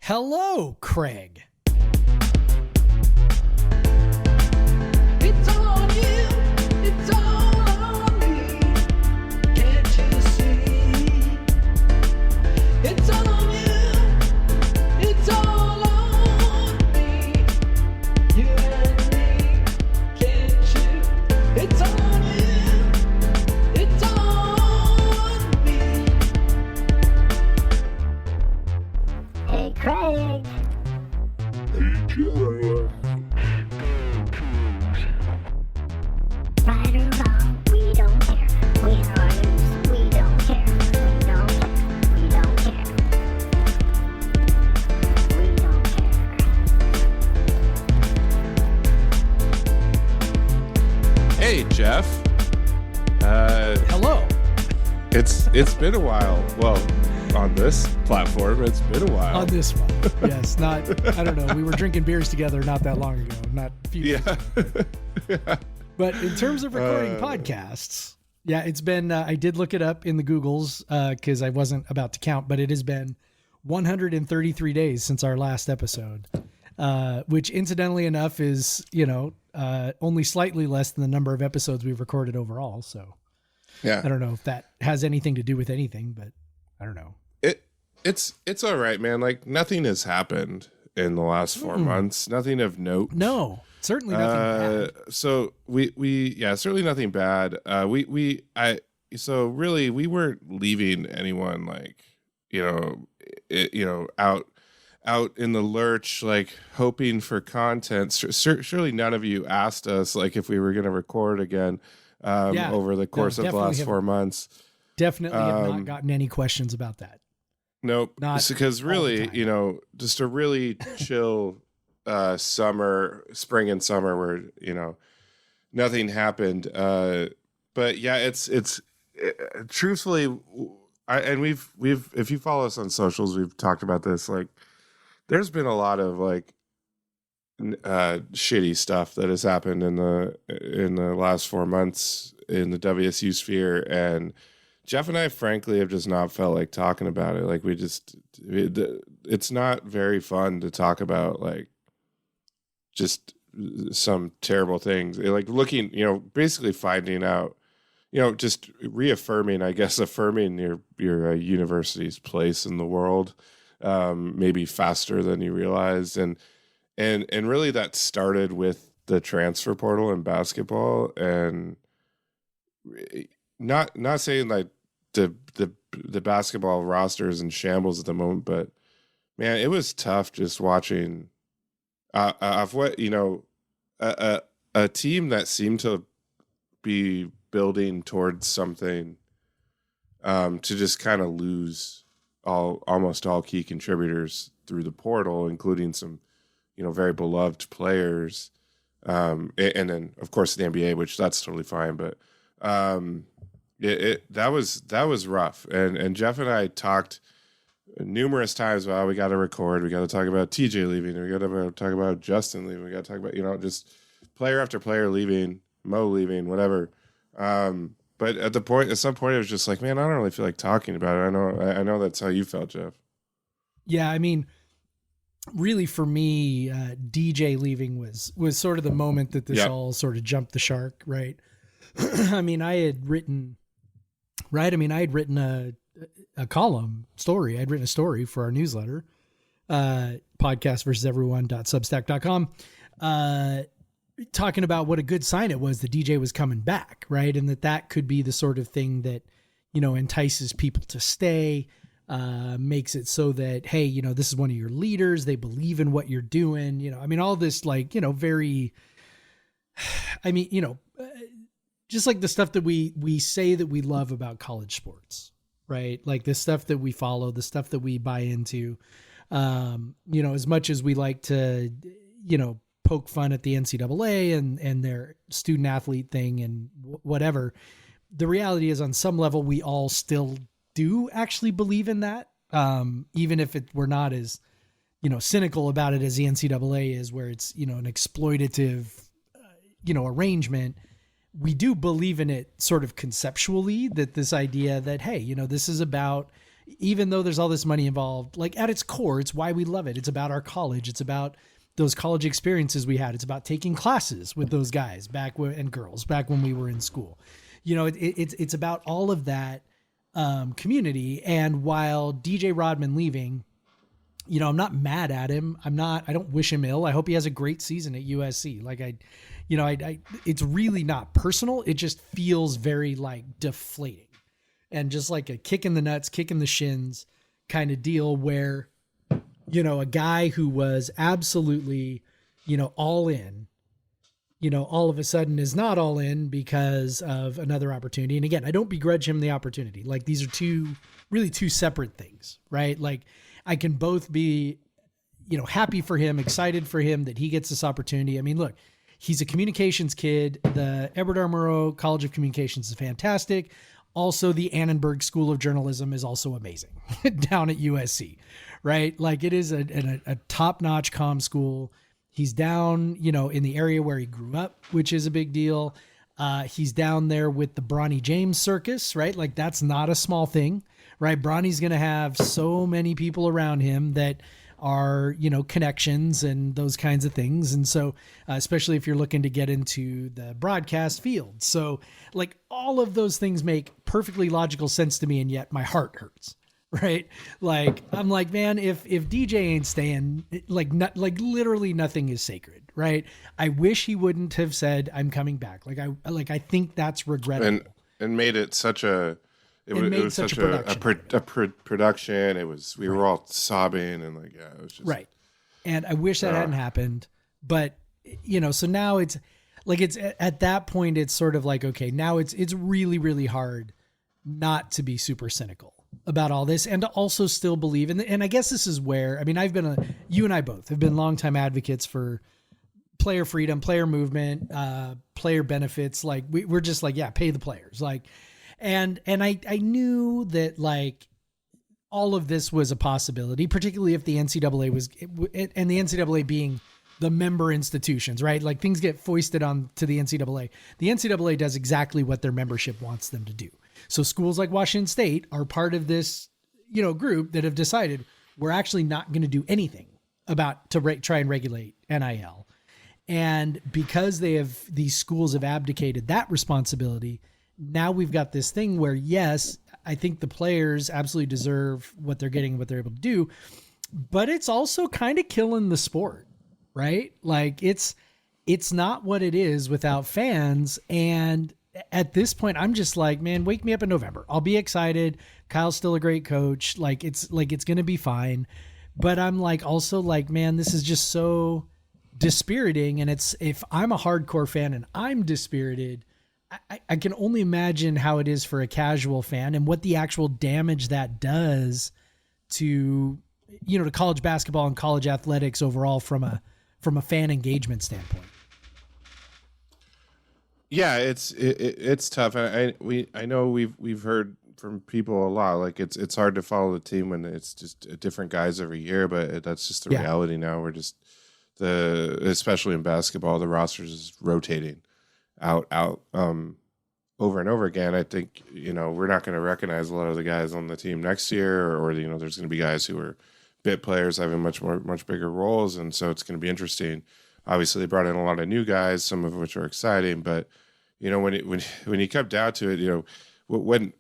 Hello, Craig. It's all on you, it's all on me. Can't you see? It's all on you, it's all on me. You and me, can't you? It's all on you, it's all on me. Hey, Craig. Right or wrong, we don't care. Win or lose, we don't care. We don't care. We don't care. We don't care. Hey, Jeff. Hello. It's been a while. Well, on this platform, it's been a while. On this one. Yes, not, I don't know. We were drinking beers together not that long ago. Not a few years ago. Yeah. But in terms of recording podcasts, yeah, it's been, I did look it up in the Googles because I wasn't about to count, but it has been 133 days since our last episode, which incidentally enough is, only slightly less than the number of episodes we've recorded overall. So Yeah. I don't know if that has anything to do with anything, but I don't know. It's all right, man. Like nothing has happened in the last 4 months. Nothing of note. No, certainly nothing bad. So certainly nothing bad. So really we weren't leaving anyone out in the lurch, like hoping for content. Surely none of you asked us like if we were going to record again over the course of the last 4 months. Definitely have not gotten any questions about that. Nope. Not because really, just a really chill spring and summer where, nothing happened. But yeah, it's truthfully, we've if you follow us on socials, we've talked about this. Like, there's been a lot of shitty stuff that has happened in the last 4 months in the WSU sphere, and Jeff and I, frankly, have just not felt like talking about it. Like it's not very fun to talk about just some terrible things. Like looking, basically finding out, just reaffirming, affirming your university's place in the world, maybe faster than you realized. And really that started with the transfer portal in basketball, and not saying like the basketball roster is in shambles at the moment, but man, it was tough just watching of what a team that seemed to be building towards something to just kind of lose almost all key contributors through the portal, including some very beloved players, and then of course the NBA, which that's totally fine, but that was rough, and Jeff and I talked numerous times about we got to record, we got to talk about TJ leaving, we got to talk about Justin leaving, we got to talk about just player after player leaving, Mo leaving, whatever. But at some point, it was just like, man, I don't really feel like talking about it. I know that's how you felt, Jeff. Yeah, I mean, really for me, DJ leaving was sort of the moment that this all sort of jumped the shark, right? I mean, I had written a column story. I'd written a story for our newsletter, podcastversuseveryone.substack.com, talking about what a good sign it was that DJ was coming back, right? And that could be the sort of thing that, entices people to stay, makes it so that, hey, this is one of your leaders. They believe in what you're doing. All this very, just like the stuff that we say that we love about college sports, right? Like the stuff that we follow, the stuff that we buy into, as much as we like to, poke fun at the NCAA and their student athlete thing and whatever. The reality is on some level, we all still do actually believe in that. Even if we're not as, cynical about it as the NCAA is, where it's, an exploitative, arrangement. We do believe in it sort of conceptually, that this idea that, hey, this is about, even though there's all this money involved, like at its core, it's why we love it. It's about our college. It's about those college experiences we had. It's about taking classes with those guys and girls back when we were in school. It's about all of that community. And while DJ Rodman leaving, I'm not mad at him. I don't wish him ill. I hope he has a great season at USC. Like it's really not personal. It just feels very like deflating and just like a kick in the nuts, kick in the shins kind of deal where, a guy who was absolutely, all in, all of a sudden is not all in because of another opportunity. And again, I don't begrudge him the opportunity. Like these are two separate things, right? Like I can both be, happy for him, excited for him that he gets this opportunity. I mean, look, he's a communications kid. The Edward R. Murrow College of Communications is fantastic. Also, the Annenberg School of Journalism is also amazing down at USC, right? Like it is a top-notch comm school. He's down, in the area where he grew up, which is a big deal. He's down there with the Bronny James circus, right? Like that's not a small thing, right? Bronny's going to have so many people around him that are, connections and those kinds of things. And so, especially if you're looking to get into the broadcast field. So like all of those things make perfectly logical sense to me. And yet my heart hurts, right? Like, I'm like, man, if DJ ain't staying, like literally nothing is sacred, right? I wish he wouldn't have said, I'm coming back. I think that's regrettable. And made it such a, it was such a production. It was, we were all sobbing and like, yeah, it was just right. And I wish that hadn't happened, but so now it's like, it's at that point, it's sort of like, okay, now it's really, really hard not to be super cynical about all this and to also still believe. And I guess this is where, I mean, you and I both have been longtime advocates for player freedom, player movement, player benefits. Like we're just like, yeah, pay the players. Like, and I knew that like all of this was a possibility, particularly if the NCAA and the NCAA being the member institutions, right? Like things get foisted on to the NCAA. The NCAA does exactly what their membership wants them to do. So schools like Washington State are part of this, group that have decided we're actually not going to do anything about try and regulate NIL. And because these schools have abdicated that responsibility, now we've got this thing where, yes, I think the players absolutely deserve what they're getting, what they're able to do, but it's also kind of killing the sport, right? Like it's not what it is without fans. And at this point, I'm just like, man, wake me up in November. I'll be excited. Kyle's still a great coach. It's going to be fine. But I'm like, also like, man, this is just so dispiriting. And if I'm a hardcore fan and I'm dispirited, I can only imagine how it is for a casual fan and what the actual damage that does to, to college basketball and college athletics overall from a fan engagement standpoint. Yeah, it's tough. I know we've heard from people a lot. Like it's hard to follow the team when it's just different guys every year, but that's just the reality now. We're just especially in basketball, the rosters is rotating out over and over again. I think we're not going to recognize a lot of the guys on the team next year, or there's going to be guys who are bit players having much bigger roles, and so it's going to be interesting. Obviously, they brought in a lot of new guys, some of which are exciting, but when you come down to it, when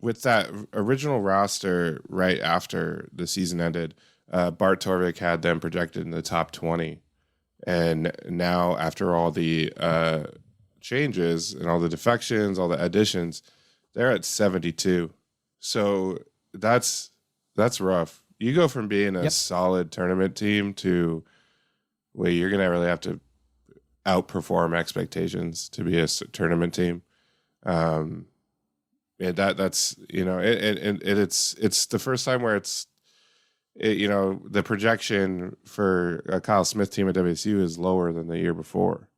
with that original roster right after the season ended, Bart Torvik had them projected in the top 20, and now after all the changes and all the defections, all the additions, they're at 72. So that's rough. You go from being a solid tournament team to where you're going to really have to outperform expectations to be a tournament team. That's it's the first time where the projection for a Kyle Smith team at WSU is lower than the year before.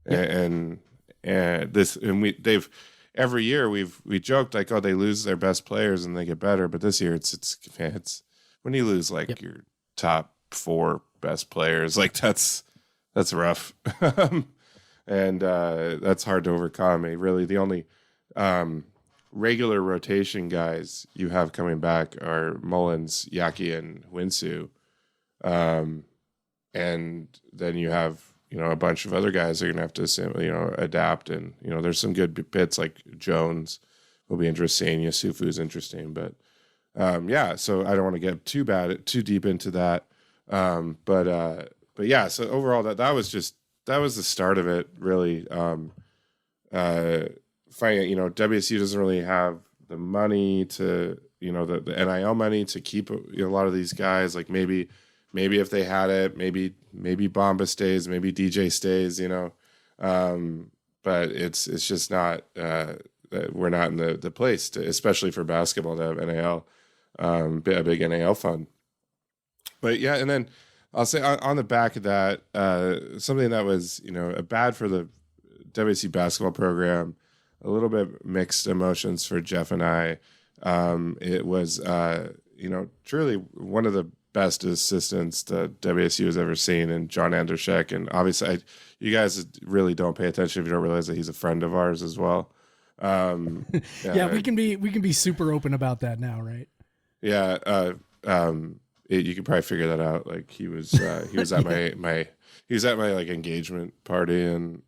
And they've every year we joked like, oh, they lose their best players and they get better, but this year it's when you lose like your top 4 best players, like that's rough. And that's hard to overcome. Really the only regular rotation guys you have coming back are Mullins, Yaki, and Winsu. And then you have, a bunch of other guys that are going to have to, adapt. And, there's some good bits like Jones will be interesting. Yusufu is interesting. But, so I don't want to get too deep into that. But yeah, so overall that was the start of it, really. Finding, WSU doesn't really have the money to, the NIL money to keep a lot of these guys. Like maybe if they had it, maybe Bamba stays, maybe DJ stays, but it's just not, we're not in the place to, especially for basketball, to have NIL, a big NIL fund. But yeah, and then I'll say on the back of that, something that was, bad for the WSU basketball program, a little bit mixed emotions for Jeff and I. It was, truly one of the best assistants that WSU has ever seen, and John Andershek. And obviously, you guys really don't pay attention if you don't realize that he's a friend of ours as well. Yeah, we can be super open about that now, right? Yeah. You could probably figure that out. Like he was at my like engagement party, and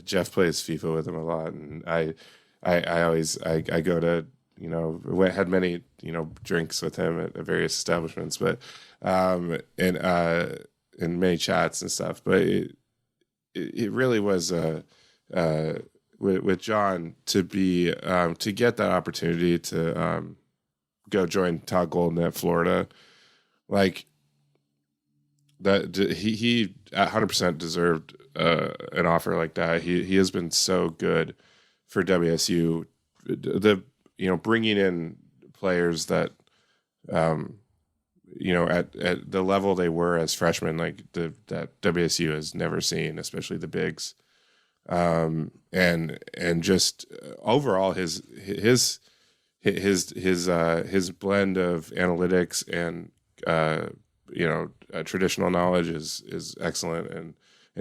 Jeff plays FIFA with him a lot, and I always go to had many drinks with him at various establishments, but in many chats and stuff. But it really was with John to be to get that opportunity to go join Todd Golden at Florida, like that. He 100% deserved an offer like that. He has been so good for WSU. Bringing in players that at the level they were as freshmen, like that WSU has never seen, especially the bigs. And just overall his blend of analytics and traditional knowledge is excellent, and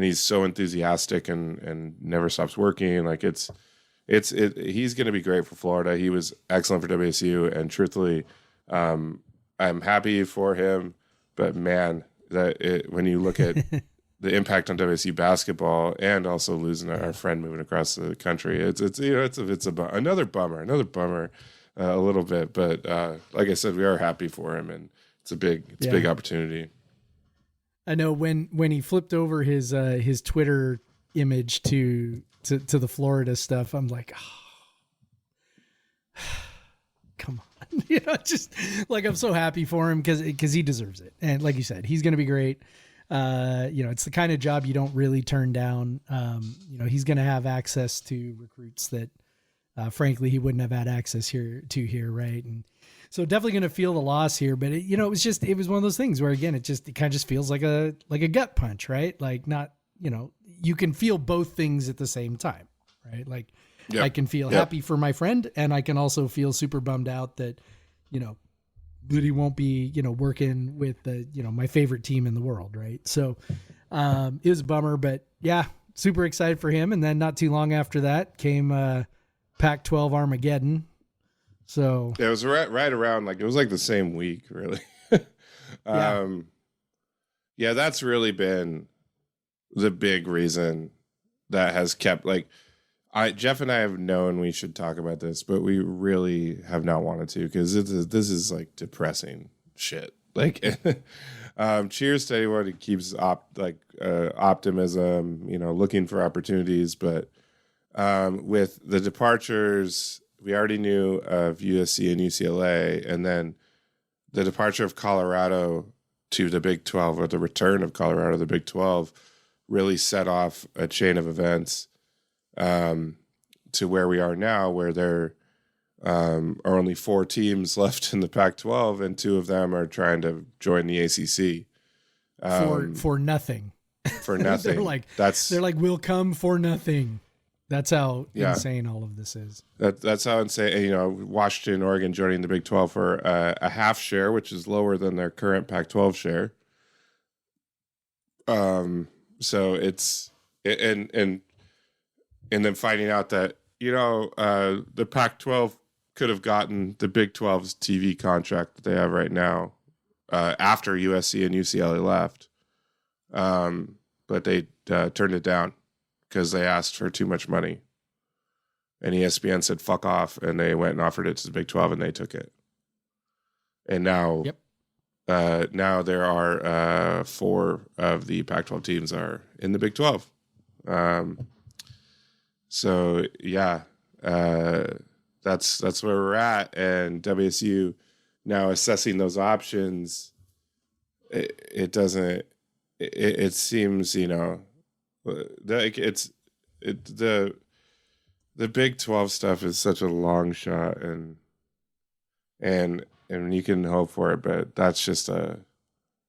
he's so enthusiastic and never stops working. Like he's going to be great for Florida. He was excellent for WSU, and truthfully, I'm happy for him. But man, when you look at the impact on WSU basketball, and also losing our friend moving across the country, it's another bummer a little bit. But like I said, we are happy for him, and it's a big opportunity. I know when he flipped over his Twitter image to the Florida stuff, I'm like, oh, come on, just like, I'm so happy for him because he deserves it. And like you said, he's going to be great. It's the kind of job you don't really turn down. He's going to have access to recruits that, frankly, he wouldn't have had access here. Right. And so definitely going to feel the loss here, but it was one of those things where, again, it kind of just feels like a gut punch, right? Like not, you can feel both things at the same time, right? Like I can feel happy for my friend, and I can also feel super bummed out that, that he won't be, working with my favorite team in the world. Right. So, it was a bummer, but yeah, super excited for him. And then not too long after that came, Pac-12 Armageddon. So it was right around, like, it was like the same week, really. That's really been the big reason that has kept, like, Jeff and I have known we should talk about this, but we really have not wanted to, because this is like depressing shit. Like, cheers to anyone who keeps optimism, looking for opportunities. But with the departures, we already knew of USC and UCLA, and then the departure of Colorado to the Big 12, or the return of Colorado to the Big 12, really set off a chain of events to where we are now, where there are only 4 teams left in the Pac-12, and 2 of them are trying to join the ACC for nothing. For nothing. they're like, we'll come for nothing. That's how insane all of this is. That's how insane. Washington, Oregon joining the Big 12 for a half share, which is lower than their current Pac-12 share. So it's and and then finding out that, the Pac-12 could have gotten the Big 12's TV contract that they have right now after USC and UCLA left. But they turned it down because they asked for too much money. And ESPN said, fuck off. And they went and offered it to the Big 12 and they took it. And now, now there are 4 of the Pac-12 teams are in the Big 12. So yeah, that's where we're at. And WSU now assessing those options. It doesn't. It seems, like the Big 12 stuff is such a long shot, and you can hope for it, but that's just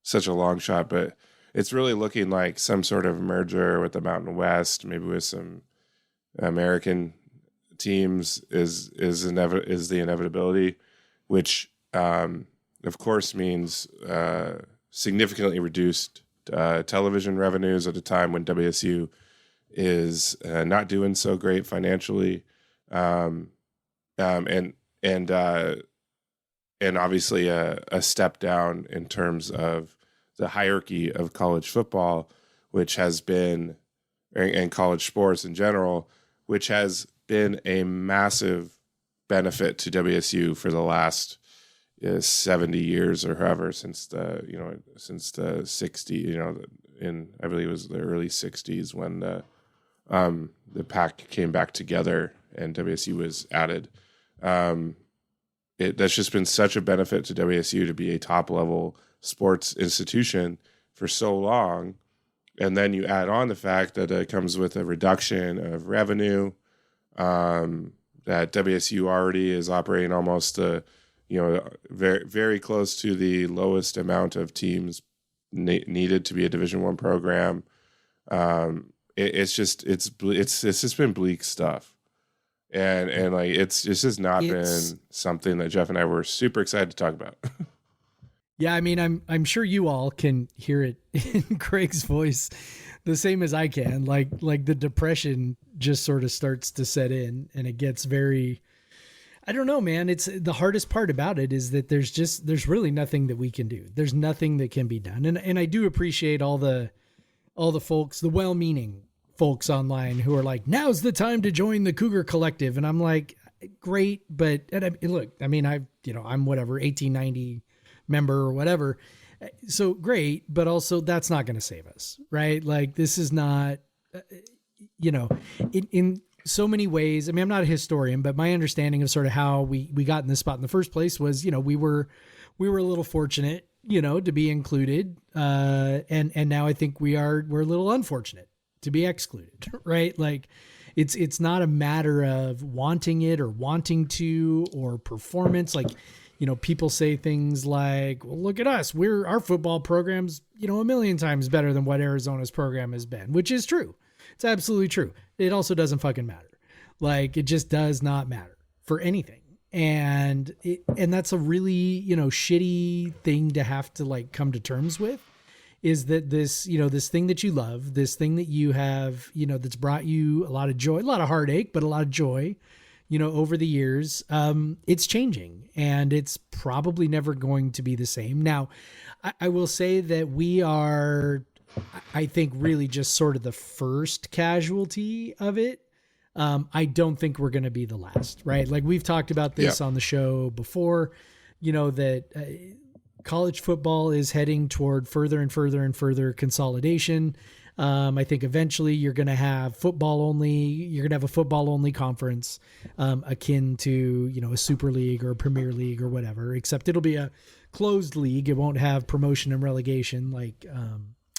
such a long shot. But it's really looking like some sort of merger with the Mountain West, maybe with some American teams is the inevitability, which of course means significantly reduced television revenues at a time when WSU is not doing so great financially, and obviously a step down in terms of the hierarchy of college football, which has been, and college sports in general, which has been a massive benefit to WSU for the last 70 years or however, since the 60s, in, I believe it was the early 60s when the Pac came back together and WSU was added. That's just been such a benefit to WSU to be a top level sports institution for so long. And then you add on the fact that it comes with a reduction of revenue, that WSU already is operating almost very, very close to the lowest amount of teams needed to be a Division I program. It's just been bleak stuff, and like it's just not been something that Jeff and I were super excited to talk about. Yeah, I mean, I'm sure you all can hear it in Craig's voice the same as I can. Like the depression just sort of starts to set in, and it gets very, I don't know, man. It's the hardest part about it is that there's really nothing that we can do. There's nothing that can be done. And I do appreciate all the folks, the well-meaning folks online who are like, now's the time to join the Cougar Collective. And I'm like, great. But look, I mean, I'm whatever, 1890 member or whatever. So great. But also that's not going to save us, right? Like this is not, in so many ways. I mean, I'm not a historian, but my understanding of sort of how we got in this spot in the first place was, we were a little fortunate, to be included. And now I think we're a little unfortunate to be excluded, right? Like it's not a matter of wanting it or wanting to, or performance. Like, people say things like, well, look at us. Our football program's, a million times better than what Arizona's program has been, which is true. It's absolutely true. It also doesn't fucking matter. Like it just does not matter for anything. And that's a really, shitty thing to have to like come to terms with, is that this, this thing that you love, this thing that you have, that's brought you a lot of joy, a lot of heartache, but a lot of joy, over the years, it's changing and it's probably never going to be the same. Now, I will say that we are, I think, really just sort of the first casualty of it. I don't think we're going to be the last, right? Like we've talked about this on the show before, that college football is heading toward further and further and further consolidation. I think eventually you're going to have a football only conference, akin to, a Super League or a Premier League or whatever, except it'll be a closed league. It won't have promotion and relegation like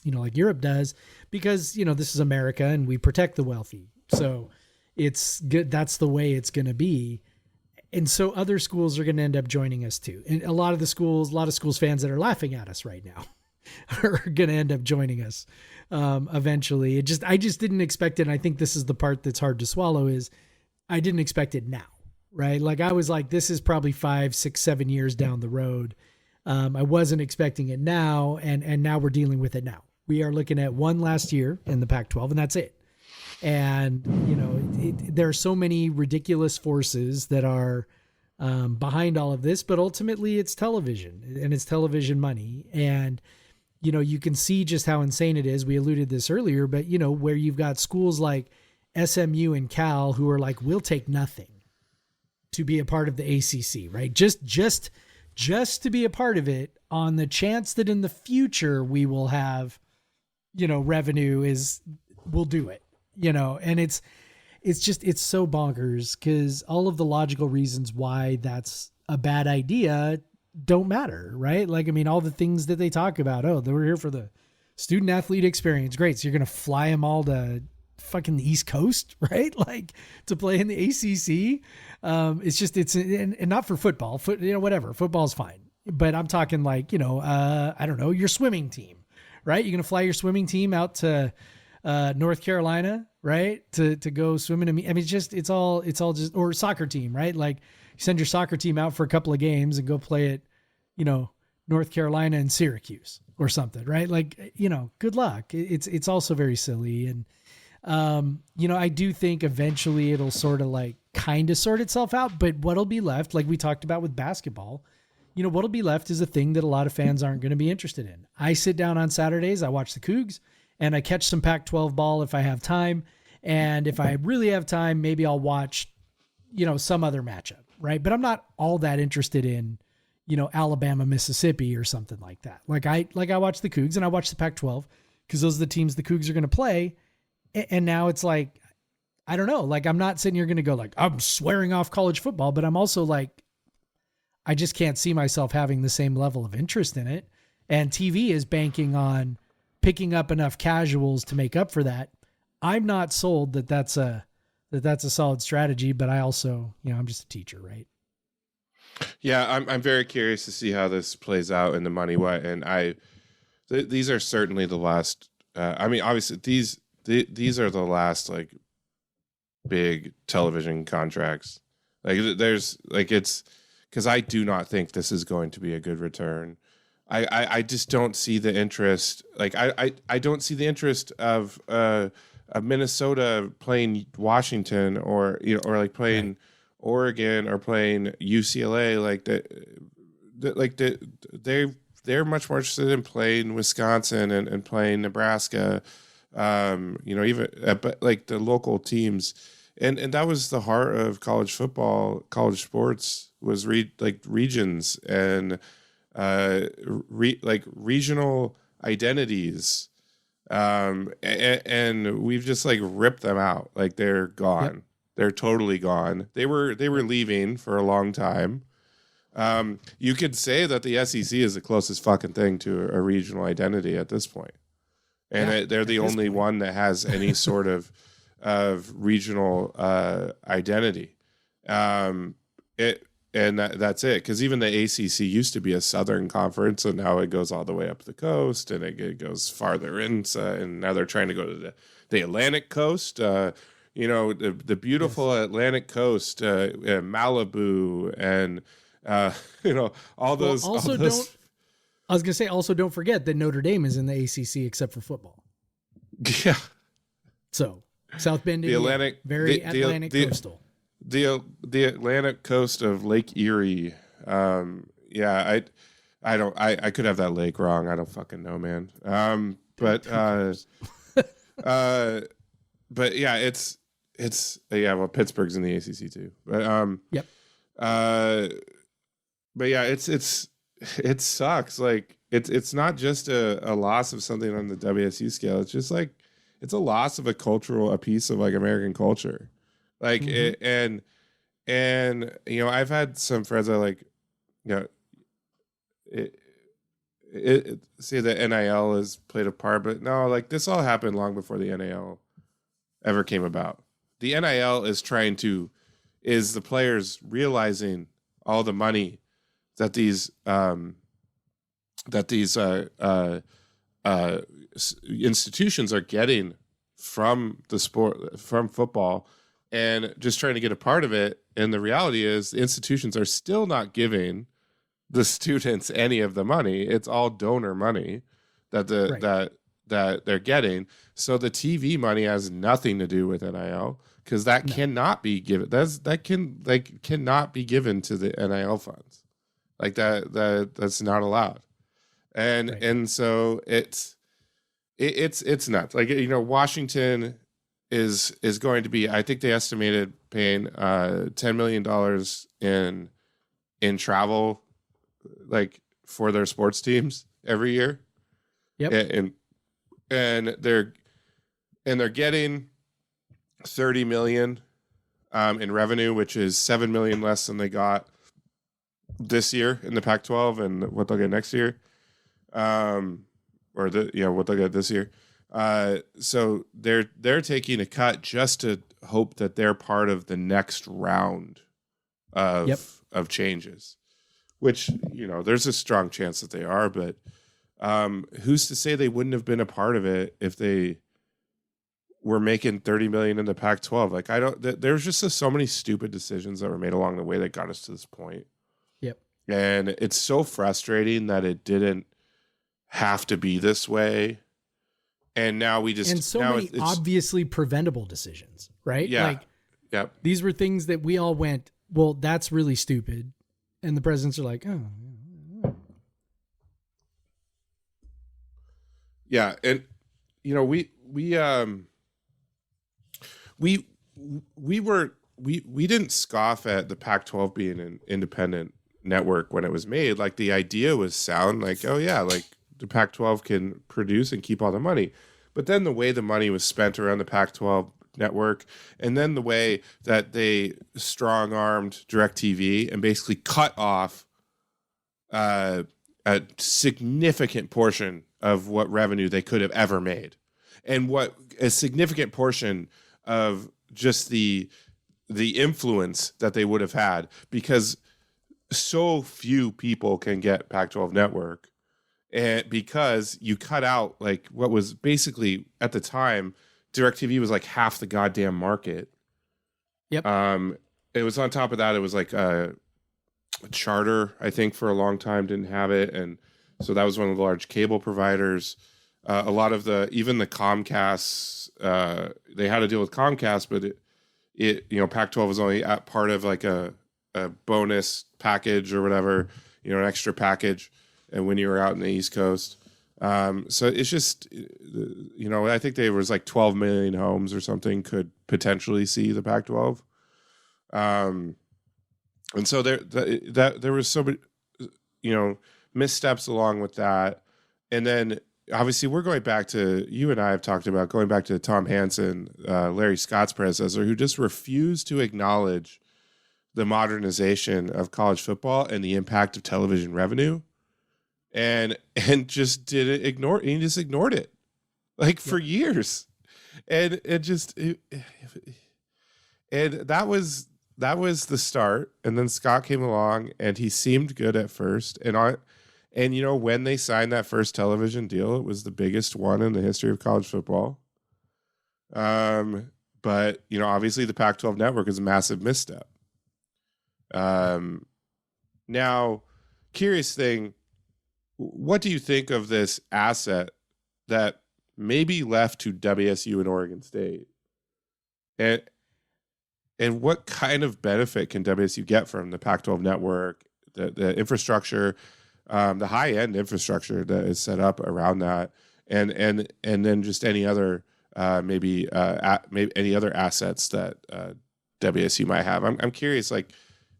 Europe does, because, this is America and we protect the wealthy. So it's good. That's the way it's going to be. And so other schools are going to end up joining us too. And a lot of schools fans that are laughing at us right now are going to end up joining us eventually. I just didn't expect it. And I think this is the part that's hard to swallow, is I didn't expect it now, right? Like I was like, this is probably 5, 6, 7 years down the road. I wasn't expecting it now. And now we're dealing with it now. We are looking at one last year in the Pac-12 and that's it. And, there are so many ridiculous forces that are behind all of this, but ultimately it's television and it's television money. And, you can see just how insane it is. We alluded this earlier, but where you've got schools like SMU and Cal who are like, we'll take nothing to be a part of the ACC, right? Just to be a part of it on the chance that in the future we will have, revenue we'll do it, and it's so bonkers because all of the logical reasons why that's a bad idea don't matter, right? Like, I mean, all the things that they talk about, they were here for the student athlete experience. Great. So you're going to fly them all to fucking the East Coast, right? Like to play in the ACC. It's not for football, whatever. Football's fine. But I'm talking like, I don't know, your swimming team, right? You're going to fly your swimming team out to North Carolina, right? To go swimming. I mean, it's all just, or soccer team, right? Like you send your soccer team out for a couple of games and go play at, North Carolina and Syracuse or something, right? Like, good luck. It's also very silly. And, I do think eventually it'll sort of like kind of sort itself out, but what'll be left, like we talked about with basketball, what'll be left is a thing that a lot of fans aren't going to be interested in. I sit down on Saturdays, I watch the Cougs, and I catch some Pac-12 ball if I have time. And if I really have time, maybe I'll watch, some other matchup, right? But I'm not all that interested in, Alabama, Mississippi or something like that. Like I watch the Cougs and I watch the Pac-12 because those are the teams the Cougs are going to play. And now it's like, I don't know, like I'm not sitting here going to go like, I'm swearing off college football, but I'm also like, I just can't see myself having the same level of interest in it. And TV is banking on picking up enough casuals to make up for that. I'm not sold that that's a solid strategy, but I also, I'm just a teacher, right? Yeah, I'm very curious to see how this plays out in the money way. And these are certainly the last. Obviously these are the last like big television contracts. Like there's like it's because I do not think this is going to be a good return. I just don't see the interest. Like I don't see the interest of Minnesota playing Washington or or like playing. Right. Oregon or playing UCLA, they're much more interested in playing Wisconsin and playing Nebraska, even but like the local teams, and that was the heart of college football, college sports was regions and regional identities, and we've just like ripped them out, like they're gone. Yep. They're totally gone. They were leaving for a long time. You could say that the SEC is the closest fucking thing to a regional identity at this point. And they're the only one that has any sort of regional identity. That's it. Because even the ACC used to be a Southern conference, and now it goes all the way up the coast, and it goes farther in. And now they're trying to go to the Atlantic coast. The beautiful Atlantic coast, Malibu, and all those. Also, don't forget that Notre Dame is in the ACC except for football. Yeah. So South Bend, the Atlantic, Atlantic coastal. The Atlantic coast of Lake Erie. I could have that lake wrong. I don't fucking know, man. But yeah, it's Pittsburgh's in the ACC too. But yep. But yeah, it sucks. Like it's not just a loss of something on the WSU scale. It's just like it's a loss of a piece of like American culture. Like and I've had some friends that like say that NIL has played a part, but no, like this all happened long before the NIL ever came about. The NIL is the players realizing all the money that these institutions are getting from the sport, from football, and just trying to get a part of it. And the reality is the institutions are still not giving the students any of the money. It's all donor money that that they're getting. So the TV money has nothing to do with NIL, because that cannot be given. Cannot be given to the NIL funds. Like that's not allowed. And so it's nuts. Like, Washington is going to be, I think they estimated paying $10 million in travel, like, for their sports teams every year. Yep. And they're getting $30 million in revenue, which is $7 million less than they got this year in the Pac-12 and what they'll get next year. What they'll get this year. So they're taking a cut just to hope that they're part of the next round of changes, which, there's a strong chance that they are, but who's to say they wouldn't have been a part of it if they were making $30 million in the Pac-12? Like, there's just so many stupid decisions that were made along the way that got us to this point. Yep. And it's so frustrating that it didn't have to be this way. And now we just, and so many obviously preventable decisions, right? Yeah. Like, yep. These were things that we all went, well, that's really stupid. And the presidents are like, oh, yeah. And, we didn't scoff at the Pac-12 being an independent network when it was made. Like, the idea was sound, like, oh yeah, like the Pac-12 can produce and keep all the money. But then the way the money was spent around the Pac-12 network, and then the way that they strong-armed DirecTV and basically cut off a significant portion of what revenue they could have ever made, and what a significant portion of just the influence that they would have had, because so few people can get Pac-12 network, and because you cut out like what was basically at the time, DirecTV was like half the goddamn market. Yep. It was on top of that, it was like a Charter, I think, for a long time didn't have it, and so that was one of the large cable providers. A lot of even the Comcast, they had to deal with Comcast, but Pac-12 was only at part of like a bonus package or whatever, an extra package, and when you were out in the East Coast. So it's just, I think there was like 12 million homes or something could potentially see the Pac-12. And so there was so many, missteps along with that. And then obviously we're going back to, you and I have talked about going back to Tom Hansen, Larry Scott's predecessor, who just refused to acknowledge the modernization of college football and the impact of television revenue, and just didn't ignore it. He just ignored it like for years. And and that was the start. And then Scott came along and he seemed good at first. And when they signed that first television deal, it was the biggest one in the history of college football. But obviously the Pac-12 network is a massive misstep. Now, curious thing, what do you think of this asset that may be left to WSU and Oregon State? And what kind of benefit can WSU get from the Pac-12 network, the infrastructure, the high-end infrastructure that is set up around that, and then just any other maybe any other assets that WSU might have? I'm curious, like,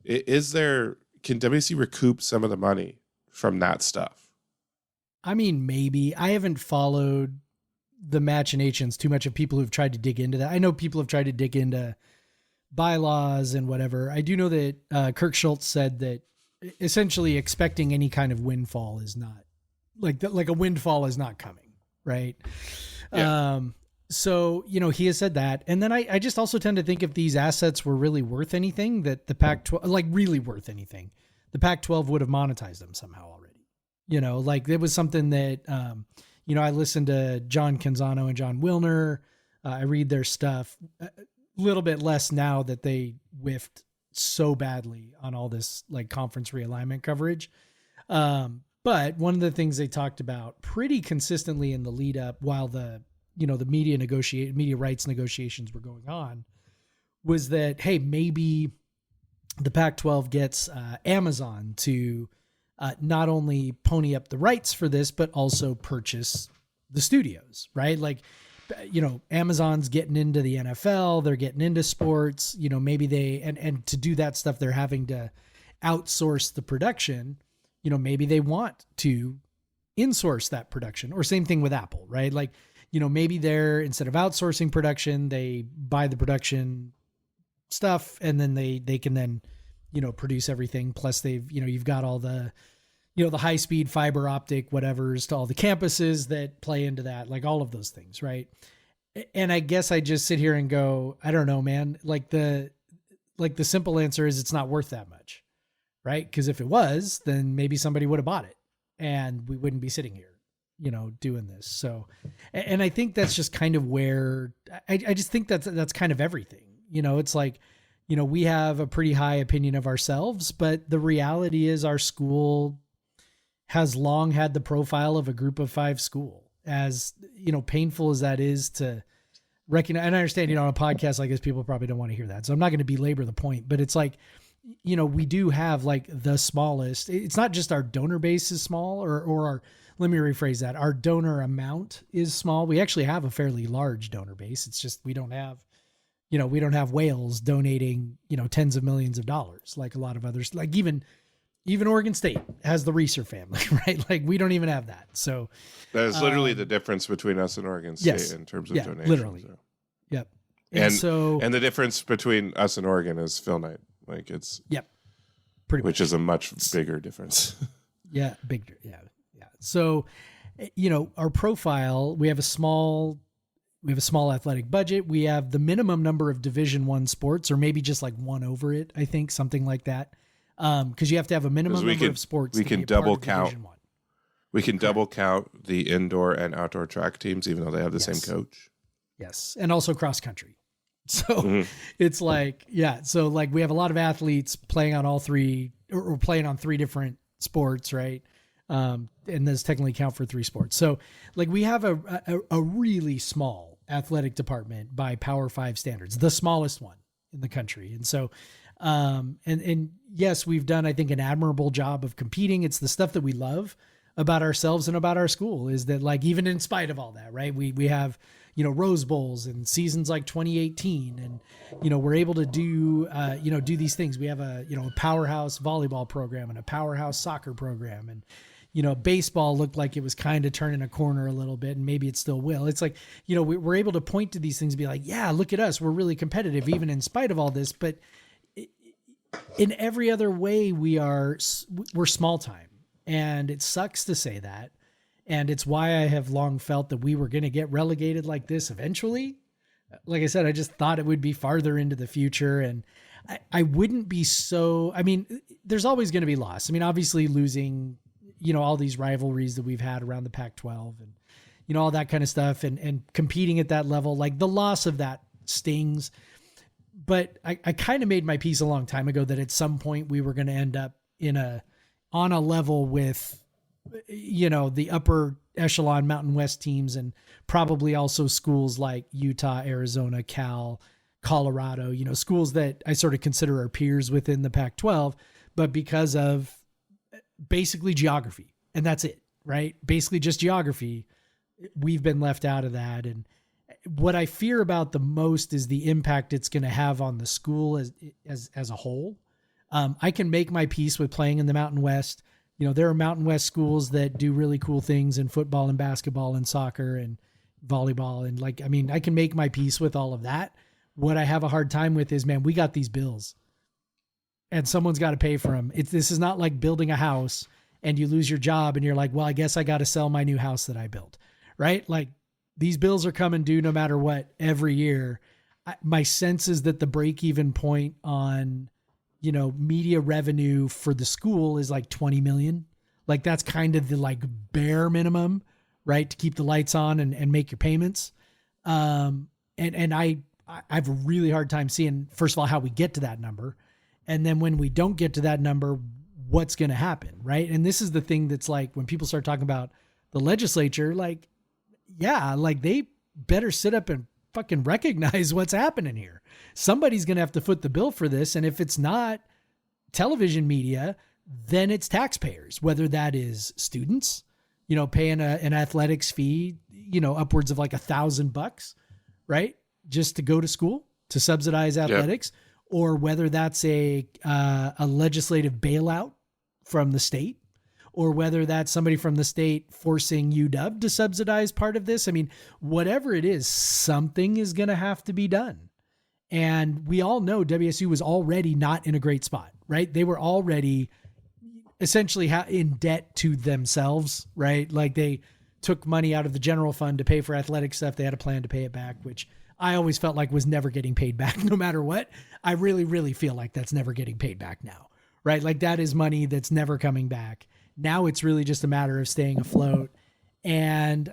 can WSU recoup some of the money from that stuff? I mean, maybe. I haven't followed the machinations too much of people who've tried to dig into that. I know people have tried to dig into bylaws and whatever. I do know that Kirk Schultz said that essentially expecting any kind of windfall is not like a windfall is not coming. Right. Yeah. So, he has said that. And then I just also tend to think if these assets were really worth anything, that the Pac-12, like really worth anything, the Pac-12 would have monetized them somehow already. Like it was something that, I listened to John Canzano and John Wilner. I read their stuff a little bit less now that they whiffed so badly on all this like conference realignment coverage. But one of the things they talked about pretty consistently in the lead up while the media rights negotiations were going on was that, hey, maybe the Pac-12 gets Amazon to not only pony up the rights for this, but also purchase the studios, right? Like, Amazon's getting into the NFL, they're getting into sports, maybe and to do that stuff, they're having to outsource the production. Maybe they want to insource that production, or same thing with Apple, right? Like, maybe they're, instead of outsourcing production, they buy the production stuff and then they can then, produce everything. Plus they've, you've got all the, the high speed fiber optic, whatever's to all the campuses that play into that, like all of those things. Right. And I guess I just sit here and go, I don't know, man, like the simple answer is it's not worth that much. Right. Cause if it was, then maybe somebody would have bought it and we wouldn't be sitting here, doing this. So, and I think that's just kind of where I just think that's kind of everything, it's like, we have a pretty high opinion of ourselves, but the reality is our school has long had the profile of a group of 5 school. As, painful as that is to recognize. And I understand, on a podcast like this, people probably don't want to hear that. So I'm not going to belabor the point, but it's like, we do have like the smallest, it's not just our donor base is small or our, let me rephrase that. Our donor amount is small. We actually have a fairly large donor base. It's just, we don't have whales donating, tens of millions of dollars like a lot of others. Like even Oregon State has the Reeser family, right? Like we don't even have that. So that is literally the difference between us and Oregon State, yes, in terms of donations. Literally. So. Yep. And the difference between us and Oregon is Phil Knight. Like it's, yep. Pretty which much. is a much bigger difference. Yeah. Bigger. Yeah. Yeah. So, our profile, we have a small athletic budget. We have the minimum number of Division I sports, or maybe just like one over it. I think something like that. Cause you have to have a minimum number of sports. We to can be a part double of count. Division I. We can double count the indoor and outdoor track teams, even though they have the Yes. same coach. Yes. And also cross country. So it's like, yeah. So like we have a lot of athletes playing on all 3 or playing on 3 different sports. Right. And those technically count for 3 sports. So like we have a really small athletic department by Power 5 standards, the smallest one in the country. And so, and yes, we've done, I think, an admirable job of competing. It's the stuff that we love about ourselves and about our school is that, like, even in spite of all that, right, we have, Rose Bowls and seasons like 2018 and, we're able to do, do these things. We have a powerhouse volleyball program and a powerhouse soccer program. And, baseball looked like it was kind of turning a corner a little bit, and maybe it still will. It's like, we're able to point to these things and be like, yeah, look at us. We're really competitive, even in spite of all this. But in every other way, we're small time. And it sucks to say that. And it's why I have long felt that we were going to get relegated like this eventually. Like I said, I just thought it would be farther into the future. And I wouldn't be so, there's always going to be loss. Obviously losing, all these rivalries that we've had around the Pac-12 and, all that kind of stuff and competing at that level, like the loss of that stings. But I kind of made my peace a long time ago that at some point we were going to end up on a level with, the upper echelon Mountain West teams and probably also schools like Utah, Arizona, Cal, Colorado, schools that I sort of consider our peers within the Pac-12, but because of basically geography, and that's it, right? Basically just geography. We've been left out of that. And what I fear about the most is the impact it's going to have on the school as a whole. I can make my peace with playing in the Mountain West. There are Mountain West schools that do really cool things in football and basketball and soccer and volleyball. And I can make my peace with all of that. What I have a hard time with is, man, we got these bills and someone's got to pay for them. This is not like building a house and you lose your job and you're like, well, I guess I got to sell my new house that I built, right? Like these bills are coming due no matter what every year. My sense is that the break-even point on, media revenue for the school is like 20 million. Like that's kind of the like bare minimum, right? To keep the lights on and make your payments. And I have a really hard time seeing, first of all, how we get to that number. And then when we don't get to that number, what's going to happen. Right. And this is the thing that's like, when people start talking about the legislature, like, yeah, like they better sit up and fucking recognize what's happening here. Somebody's going to have to foot the bill for this. And if it's not television media, then it's taxpayers, whether that is students, you know, paying an athletics fee, you know, upwards of like $1,000, right? Just to go to school to subsidize athletics, or whether that's a legislative bailout from the state, or whether that's somebody from the state forcing UW to subsidize part of this. I mean, whatever it is, something is going to have to be done. And we all know WSU was already not in a great spot, right? They were already essentially in debt to themselves, right? Like they took money out of the general fund to pay for athletic stuff. They had a plan to pay it back, which I always felt like was never getting paid back no matter what. I really, really feel like that's never getting paid back now, right? Like that is money that's never coming back. Now it's really just a matter of staying afloat. And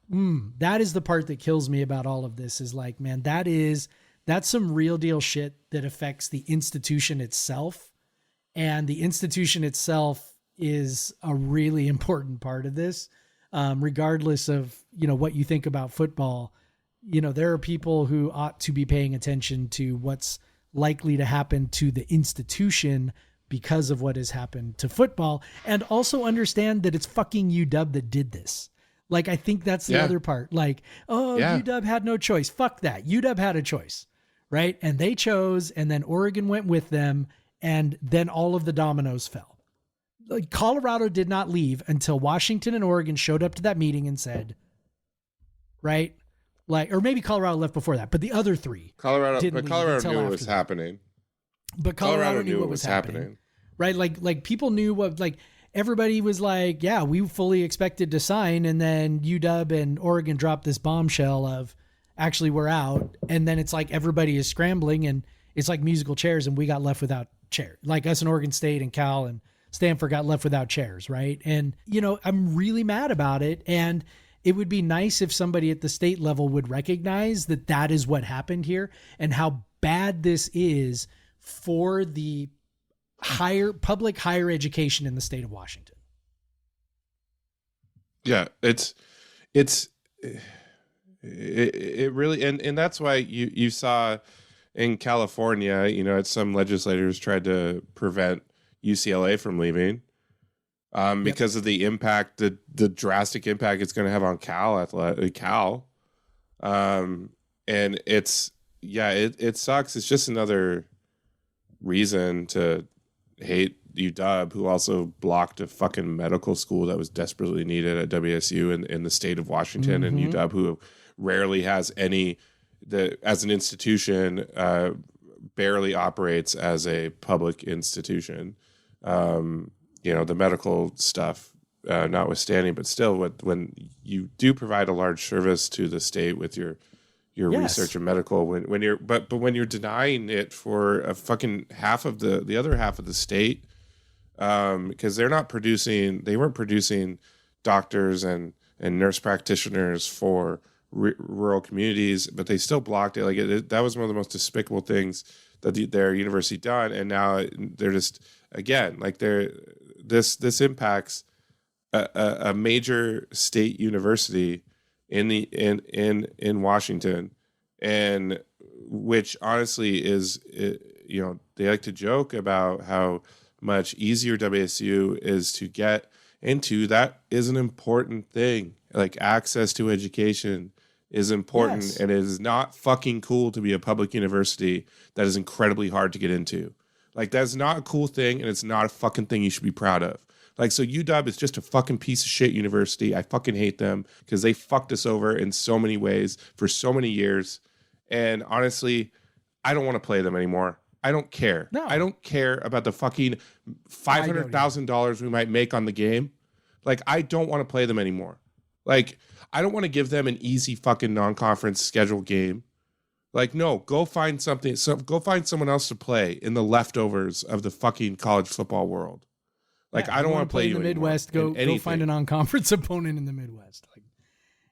that is the part that kills me about all of this, is like, man, that's some real deal shit that affects the institution itself. And the institution itself is a really important part of this. Regardless of, you know, what you think about football, you know, there are people who ought to be paying attention to what's likely to happen to the institution because of what has happened to football, and also understand that it's fucking UW that did this. Like, I think that's the other part. Like, UW had no choice. Fuck that. UW had a choice, right? And they chose, and then Oregon went with them, and then all of the dominoes fell. Like, Colorado did not leave until Washington and Oregon showed up to that meeting and said, right? Like, or maybe Colorado left before that, but the other three. Colorado knew it was happening. But Colorado knew what was happening. Right? Like people knew what, like everybody was like, yeah, we fully expected to sign. And then UW and Oregon dropped this bombshell of actually we're out. And then it's like, everybody is scrambling and it's like musical chairs, and we got left without chairs. Like us and Oregon State and Cal and Stanford got left without chairs. Right. And, you know, I'm really mad about it. And it would be nice if somebody at the state level would recognize that that is what happened here and how bad this is for the public higher education in the state of Washington. Yeah, it really, and that's why you saw in California, you know, some legislators tried to prevent UCLA from leaving because of the impact, the drastic impact it's going to have on Cal. And it sucks. It's just another reason to hate UW, who also blocked a fucking medical school that was desperately needed at WSU in the state of Washington, and UW, who rarely has as an institution, barely operates as a public institution. You know, the medical stuff notwithstanding, but still, when you do provide a large service to the state with your research and medical, when you're denying it for a fucking half of the other half of the state, because they weren't producing doctors and nurse practitioners for rural communities, but they still blocked it. That was one of the most despicable things that their university done, and now they're just, again, like this impacts a major state university in Washington, and which honestly is, you know, they like to joke about how much easier WSU is to get into. That is an important thing. Like, access to education is important, yes. And it is not fucking cool to be a public university that is incredibly hard to get into. Like, that's not a cool thing, and it's not a fucking thing you should be proud of. Like, so UW is just a fucking piece of shit university. I fucking hate them because they fucked us over in so many ways for so many years. And honestly, I don't want to play them anymore. I don't care. No. I don't care about the fucking $500,000 we might make on the game. Like, I don't want to play them anymore. Like, I don't want to give them an easy fucking non-conference schedule game. Like, no, go find something. Go find someone else to play in the leftovers of the fucking college football world. Like, I don't want to play you in the Midwest. Go find a non-conference opponent in the Midwest. Like,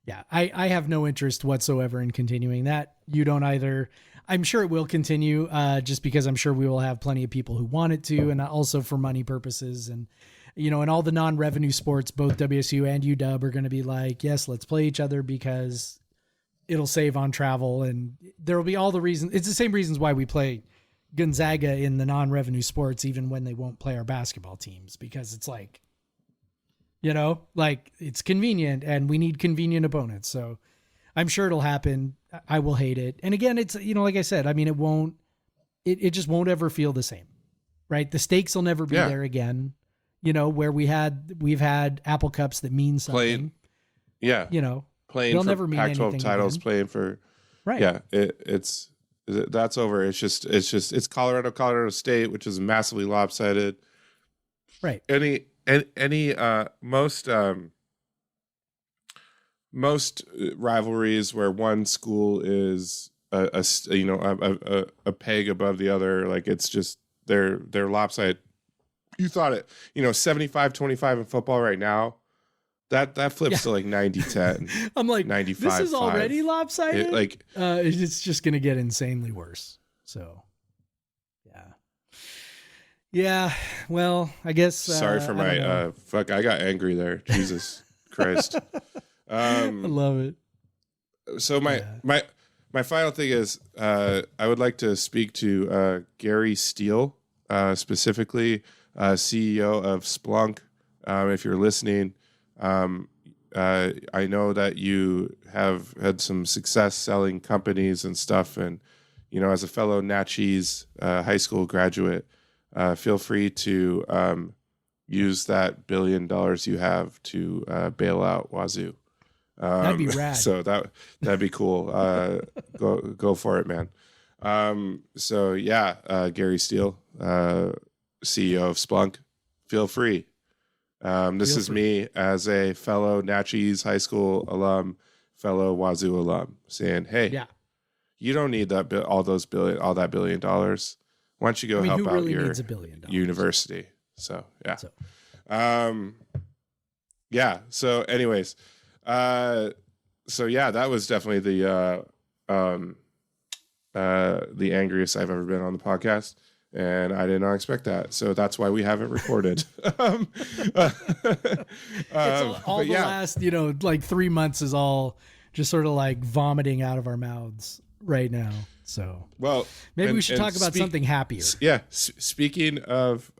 yeah, I have no interest whatsoever in continuing that. You don't either. I'm sure it will continue, just because I'm sure we will have plenty of people who want it to, and also for money purposes. And, you know, and all the non-revenue sports, both WSU and UW are going to be like, yes, let's play each other because it'll save on travel. And there will be all the reasons. It's the same reasons why we play Gonzaga in the non-revenue sports, even when they won't play our basketball teams, because it's like, you know, like it's convenient and we need convenient opponents. So I'm sure it'll happen. I will hate it. And again, it's, you know, like I said, I mean, it just won't ever feel the same, right? The stakes will never be there again, you know, where we've had Apple Cups that mean something. You know, playing they'll for never mean Pac-12 anything titles, again. playing for, Right. yeah, that's over. It's Colorado State, which is massively lopsided. Right. Most rivalries where one school is a peg above the other, like it's just they're lopsided. You thought it, 75-25 in football right now, that flips to like 90-10. I'm like, 95-5. this is already lopsided. It's just going to get insanely worse. So, yeah. Well, I guess. Sorry for my fuck. I got angry there. Jesus Christ. I love it. So my final thing is, I would like to speak to Gary Steele, specifically CEO of Splunk. If you're listening, I know that you have had some success selling companies and stuff, and as a fellow Natchez high school graduate, feel free to use that $1 billion you have to bail out Wazoo. That'd be rad. So that'd be cool. Go for it, man. Gary Steele, CEO of Splunk, feel free. This is me as a fellow Natchez high school alum, fellow Wazoo alum, saying, hey, you don't need that all that $1 billion. Why don't you go help who out really your needs $1 billion? university? So So anyways, that was definitely the angriest I've ever been on the podcast, and I did not expect that. So that's why we haven't recorded. Last, like 3 months is all just sort of like vomiting out of our mouths right now. So maybe we should talk about something happier. Yeah. Speaking of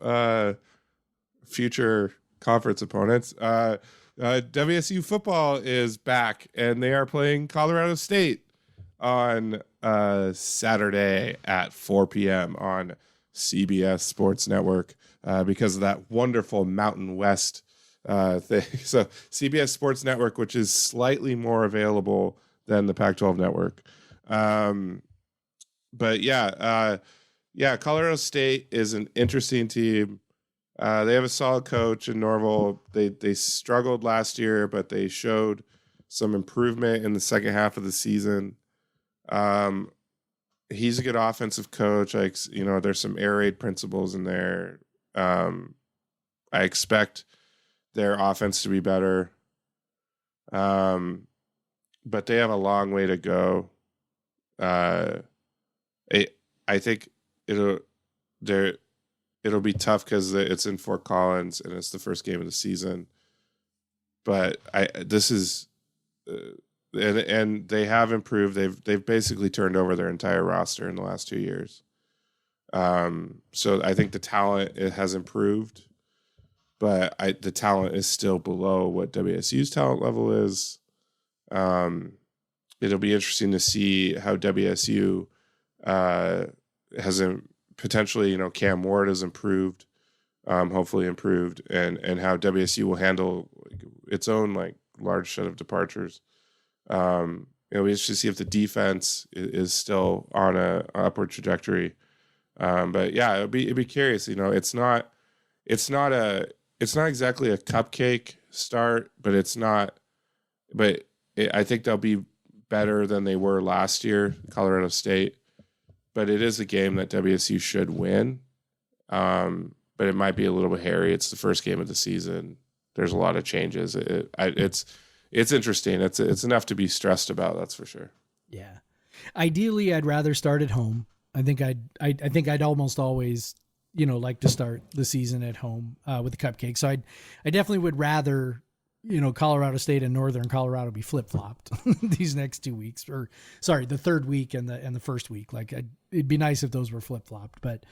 future conference opponents, WSU football is back, and they are playing Colorado State on Saturday at 4 p.m. on CBS Sports Network because of that wonderful Mountain West thing. So CBS Sports Network, which is slightly more available than the Pac-12 network. Colorado State is an interesting team. They have a solid coach in Norville. They struggled last year, but they showed some improvement in the second half of the season. He's a good offensive coach. There's some air raid principles in there. I expect their offense to be better. But they have a long way to go. I think it'll be tough because it's in Fort Collins and it's the first game of the season. But and they have improved. They've basically turned over their entire roster in the last 2 years. So I think the talent has improved, but the talent is still below what WSU's talent level is. It'll be interesting to see how WSU has potentially, Cam Ward has improved, hopefully improved, and how WSU will handle its own large set of departures. We should see if the defense is still on a upward trajectory. It'd be curious. It's not exactly a cupcake start, but I think they'll be better than they were last year, Colorado State. But it is a game that WSU should win. But it might be a little bit hairy. It's the first game of the season. There's a lot of changes. It's interesting. It's enough to be stressed about. That's for sure. Yeah. Ideally, I'd rather start at home. I think I'd almost always, like to start the season at home with the Cupcake. So I definitely would rather, Colorado State and Northern Colorado be flip flopped these next 2 weeks, or sorry, the third week and the first week. Like it'd be nice if those were flip flopped, but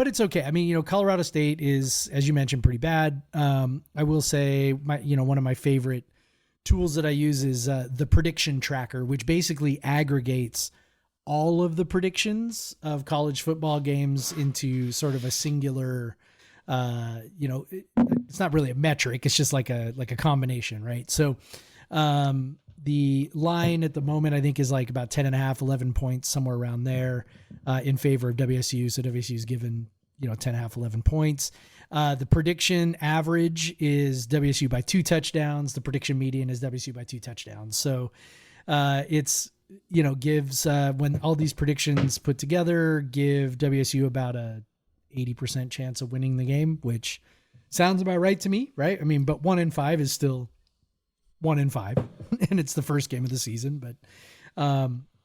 it's okay. I mean, Colorado State is, as you mentioned, pretty bad. I will say one of my favorite tools that I use is the prediction tracker, which basically aggregates all of the predictions of college football games into sort of a singular, it's not really a metric. It's just like a combination, right? So the line at the moment, I think, is like about 10.5, 11 points, somewhere around there in favor of WSU. So WSU is given, 10.5, 11 points. The prediction average is WSU by 2 touchdowns. The prediction median is WSU by 2 touchdowns. So it's, gives when all these predictions put together give WSU about a 80% chance of winning the game, which sounds about right to me, right? I mean, but 1 in 5 is still 1 in 5 and it's the first game of the season. But,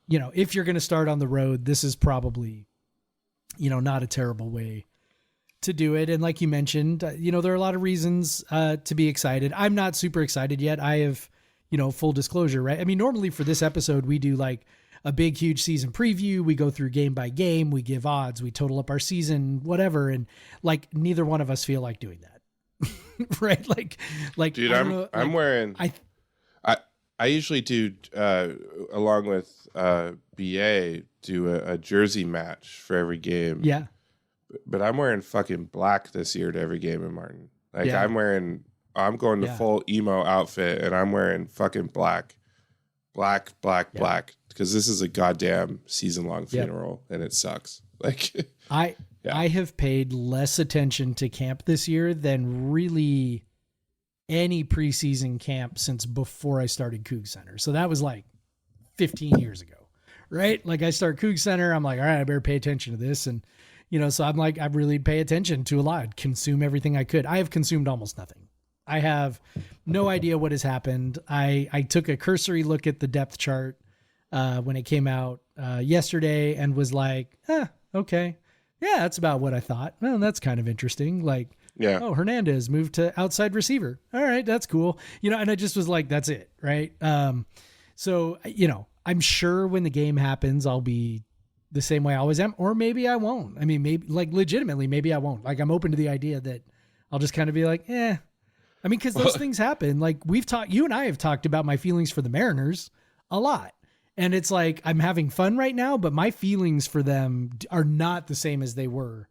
if you're going to start on the road, this is probably, not a terrible way to do it. And like you mentioned, there are a lot of reasons to be excited. I'm not super excited yet. I have, full disclosure, right? I mean, normally for this episode, we do like a big, huge season preview. We go through game by game. We give odds. We total up our season, whatever. And like, neither one of us feel like doing that. Right. Like, dude, I'm wearing, I usually do, along with BA, do a jersey match for every game. Yeah. But I'm wearing fucking black this year to every game in Martin. Like Yeah. I'm going the full emo outfit and I'm wearing fucking black, because this is a goddamn season long funeral and it sucks. Like I have paid less attention to camp this year than really any preseason camp since before I started Coug Center. So that was like 15 years ago, right? Like I start Coug Center. I'm like, all right, I better pay attention to this. And, so I'm like, I really pay attention to a lot, consume everything I could. I have consumed almost nothing. I have no idea what has happened. I took a cursory look at the depth chart when it came out yesterday and was like, okay. Yeah, that's about what I thought. Well, that's kind of interesting. Like, oh, Hernandez moved to outside receiver. All right, that's cool. And I just was like, that's it, right? So, I'm sure when the game happens, I'll be the same way I always am, or maybe I won't. I mean, maybe like legitimately, maybe I won't. Like, I'm open to the idea that I'll just kind of be like, I mean, because those things happen. Like you and I have talked about my feelings for the Mariners a lot. And it's like, I'm having fun right now, but my feelings for them are not the same as they were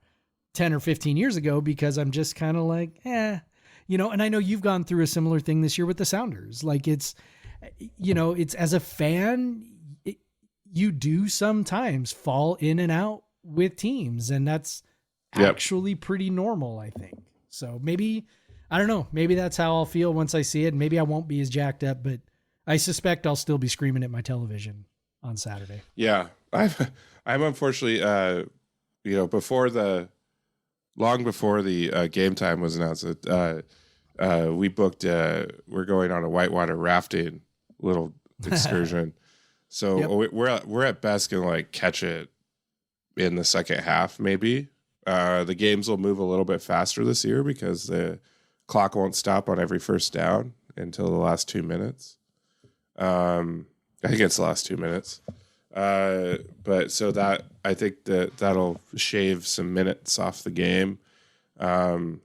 10 or 15 years ago, because I'm just kind of like, and I know you've gone through a similar thing this year with the Sounders. Like it's as a fan, you do sometimes fall in and out with teams, and that's actually pretty normal, I think. So maybe, I don't know, maybe that's how I'll feel once I see it. Maybe I won't be as jacked up, but I suspect I'll still be screaming at my television on Saturday. Yeah. I'm unfortunately, long before the game time was announced, we booked, we're going on a whitewater rafting little excursion. So we're at best going to like catch it in the second half, maybe. The games will move a little bit faster this year because the clock won't stop on every first down until the last 2 minutes. I think it's the last 2 minutes. But so that, I think that'll shave some minutes off the game. So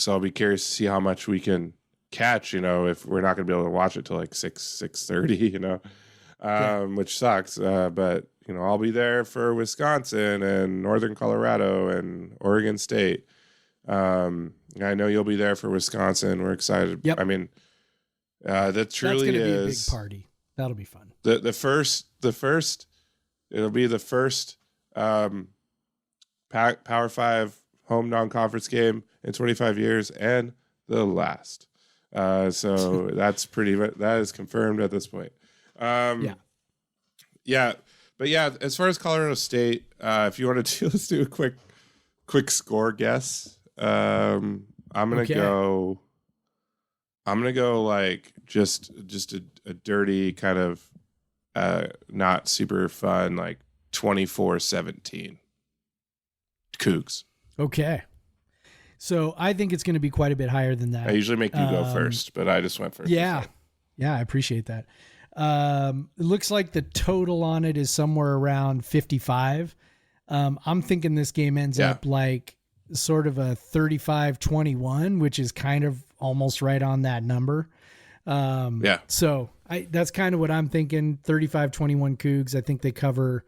I'll be curious to see how much we can catch, if we're not going to be able to watch it till like 6:30, which sucks. But I'll be there for Wisconsin and Northern Colorado and Oregon State. I know you'll be there for Wisconsin. We're excited. Yep. I mean, that truly That's gonna is be a big party. That'll be fun. The first, it'll be the first Power 5 home non-conference game in 25 years and the last. So that is confirmed at this point. But as far as Colorado State, if you want to do, let's do a quick score guess. I'm gonna go like just a dirty kind of not super fun, like 24-17 Cougs. Okay. So I think it's going to be quite a bit higher than that. I usually make you go first, but I just went first. Yeah. Yeah, I appreciate that. It looks like the total on it is somewhere around 55. I'm thinking this game ends up like sort of a 35-21, which is kind of almost right on that number. So that's kind of what I'm thinking. 35-21 Cougs. I think they cover,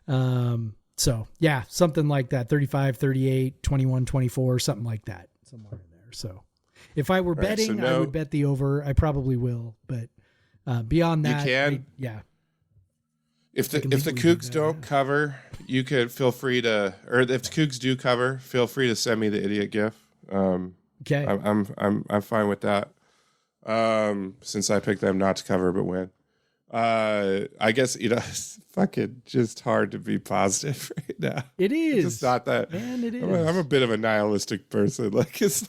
so yeah, something like that. 35, 38, 21, 24, something like that, somewhere in there. So if I were betting, I would bet the over. I probably will, but beyond that, you can. If the Cougs don't cover, you could feel free to, or if the Cougs do cover, feel free to send me the idiot gif. Okay, I'm fine with that. Since I picked them not to cover but win. I guess it's fucking just hard to be positive right now. It is. It's not that. Man, it is. I'm a bit of a nihilistic person. Like it's.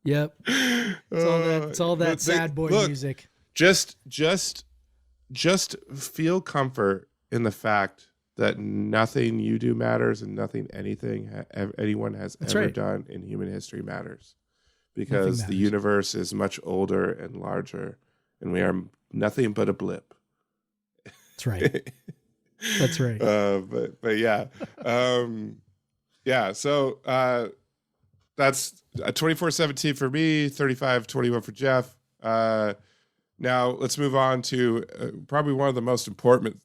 Yep. It's all that sad boy music. Just feel comfort in the fact that nothing you do matters and nothing anyone has ever done in human history matters, because the universe is much older and larger, and we are nothing but a blip. That's right. That's right. But yeah, yeah. So that's 24-17 for me, 35-21 for Jeff. Now let's move on to probably one of the most important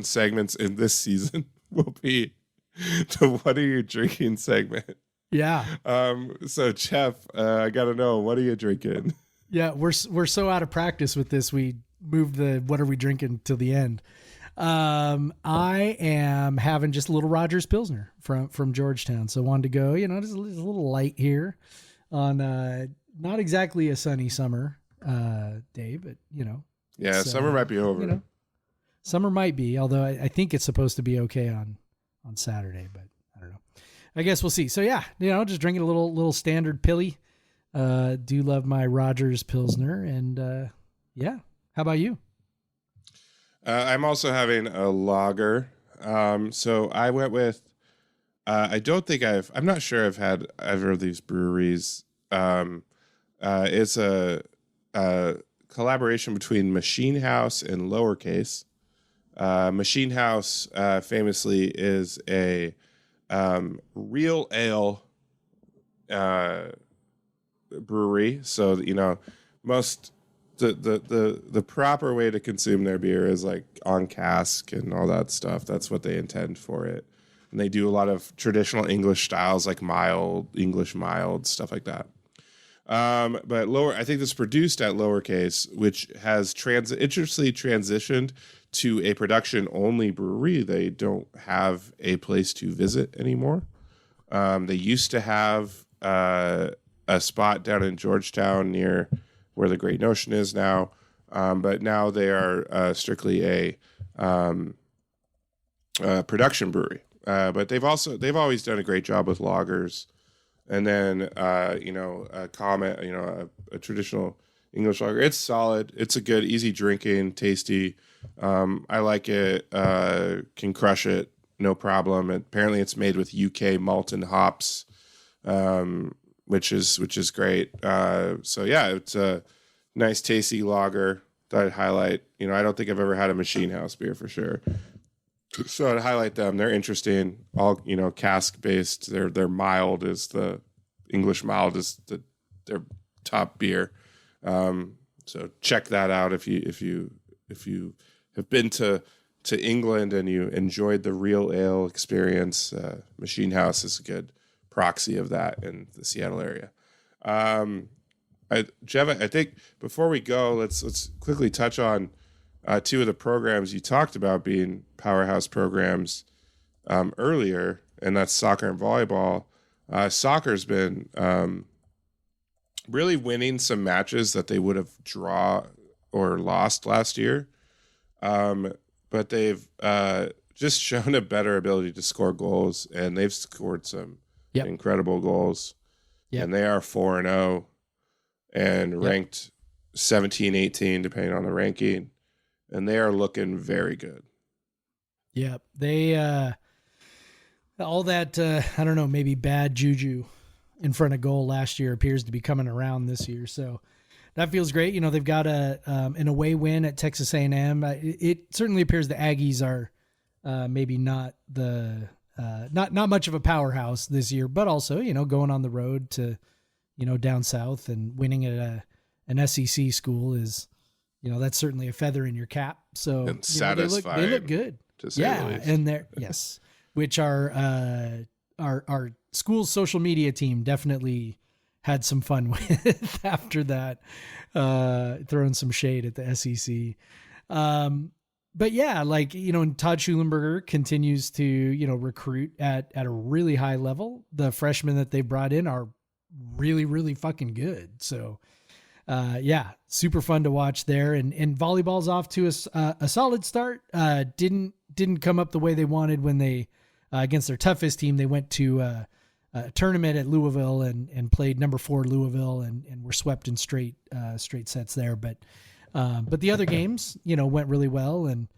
segments in this season will be the "What are you drinking?" segment. Yeah. So Jeff, I gotta know, what are you drinking? Yeah, we're so out of practice with this. We moved the "What are we drinking?" till the end. I am having just a little Rogers Pilsner from Georgetown. So I wanted to go, just a little light here on not exactly a sunny summer day, but yeah, summer might be over. Summer might be, although I think it's supposed to be okay on Saturday, but I don't know. I guess we'll see. So yeah, just drinking a little standard pilly. Do love my Rogers Pilsner, and yeah. How about you? I'm also having a lager. So I went with. I'm not sure I've had either of these breweries. It's a collaboration between Machine House and Lowercase. Machine House famously is a real ale brewery. So most the proper way to consume their beer is like on cask and all that stuff. That's what they intend for it. And they do a lot of traditional English styles like English mild, stuff like that. But I think this is produced at Lowercase, which has interestingly transitioned to a production only brewery. They don't have a place to visit anymore. They used to have a spot down in Georgetown near where the Great Notion is now. But now they are strictly a production brewery. But they've always done a great job with lagers. And then, a traditional English lager. It's solid. It's a good, easy drinking, tasty. I like it. Can crush it, no problem. And apparently, it's made with UK malt and hops, which is great. So yeah, it's a nice, tasty lager that I'd highlight. I don't think I've ever had a Machine House beer for sure. So I'd highlight them. They're interesting. All cask based. They're mild is the English mild is their top beer. So check that out if you have been to England and you enjoyed the real ale experience. Machine House is a good proxy of that in the Seattle area. Jeff, I think before we go, let's quickly touch on two of the programs you talked about being powerhouse programs earlier, and that's soccer and volleyball. Soccer's been really winning some matches that they would have draw or lost last year, but they've just shown a better ability to score goals, and they've scored some incredible goals. And they are 4-0 and ranked 17, 18, depending on the ranking. and they are looking very good. Yep. They, all that, I don't know, maybe bad juju in front of goal last year appears to be coming around this year. So that feels great. You know, they've got an away win at Texas A&M. It certainly appears the Aggies are maybe not not much of a powerhouse this year, but also, you know, going on the road to, you know, down south and winning at an SEC school is, you know, that's certainly a feather in your cap. So And you know, they look good. To say the least. And they're yes, which our school's social media team definitely had some fun with after that, throwing some shade at the SEC. But yeah, like, you know, and Todd Schulenberger continues to, you know, recruit at a really high level. The freshmen that they brought in are really, really fucking good. So, yeah, super fun to watch there. And volleyball's off to a solid start. Didn't come up the way they wanted when they, against their toughest team. They went to a tournament at Louisville and played number 4 Louisville and were swept in straight sets there. But the other games, you know, went really well, and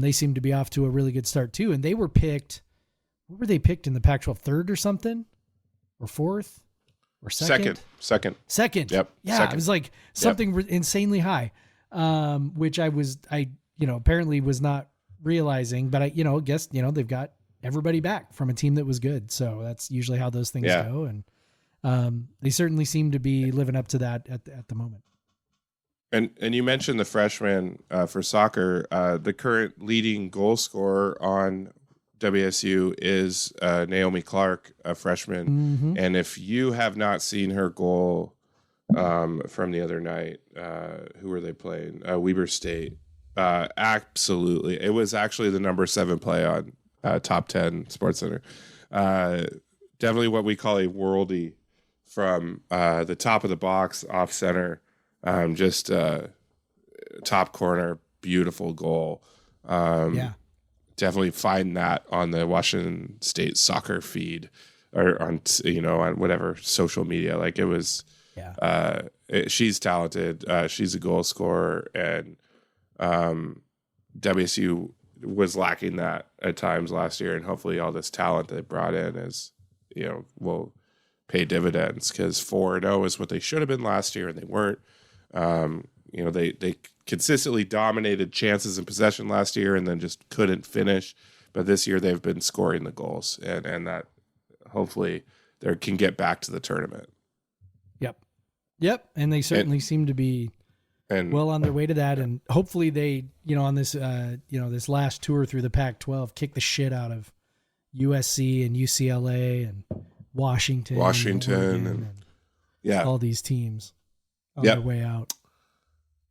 they seemed to be off to a really good start too. And they were picked. What were they picked in the Pac-12? Third or something, or fourth, or second? Second. Yep. Yeah, Second. it was like something insanely high, which I you know, apparently was not realizing. But I guess, you know, they've got everybody back from a team that was good. So that's usually how those things go. And they certainly seem to be living up to that at the moment. And you mentioned the freshman for soccer. The current leading goal scorer on WSU is Naomi Clark, a freshman. Mm-hmm. And if you have not seen her goal from the other night, who were they playing? Weber State. Absolutely. It was actually the number 7 play on Top 10 Sports Center. Definitely what we call a worldie from the top of the box, off center. Just top corner, beautiful goal. Yeah. Definitely find that on the Washington State soccer feed or on, you know, on whatever social media. Like it was, she's talented. She's a goal scorer, and WSU was lacking that at times last year. And hopefully all this talent they brought in is, you know, will pay dividends, because 4-0 is what they should have been last year, and they weren't. You know, they consistently dominated chances and possession last year and then just couldn't finish. But this year they've been scoring the goals, and that hopefully they can get back to the tournament. Yep. And they certainly seem to be well on their way to that. And hopefully they, you know, on this, you know, this last tour through the Pac-12, kick the shit out of USC and UCLA and Washington and all these teams on their way out.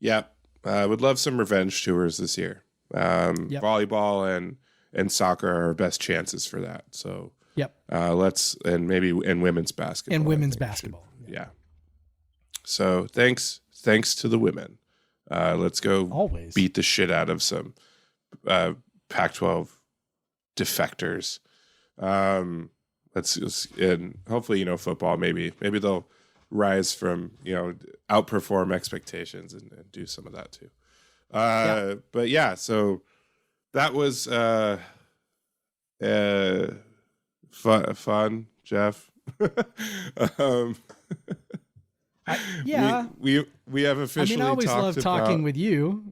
Yep. I would love some revenge tours this year. Volleyball and soccer are our best chances for that. So let's, and women's basketball. And women's basketball. Yeah. So thanks to the women. Let's go beat the shit out of some Pac-12 defectors. And hopefully, you know, football, maybe they'll rise from, you know, outperform expectations and do some of that too. But yeah, so that was fun, Jeff. We have officially. I always love talking with you.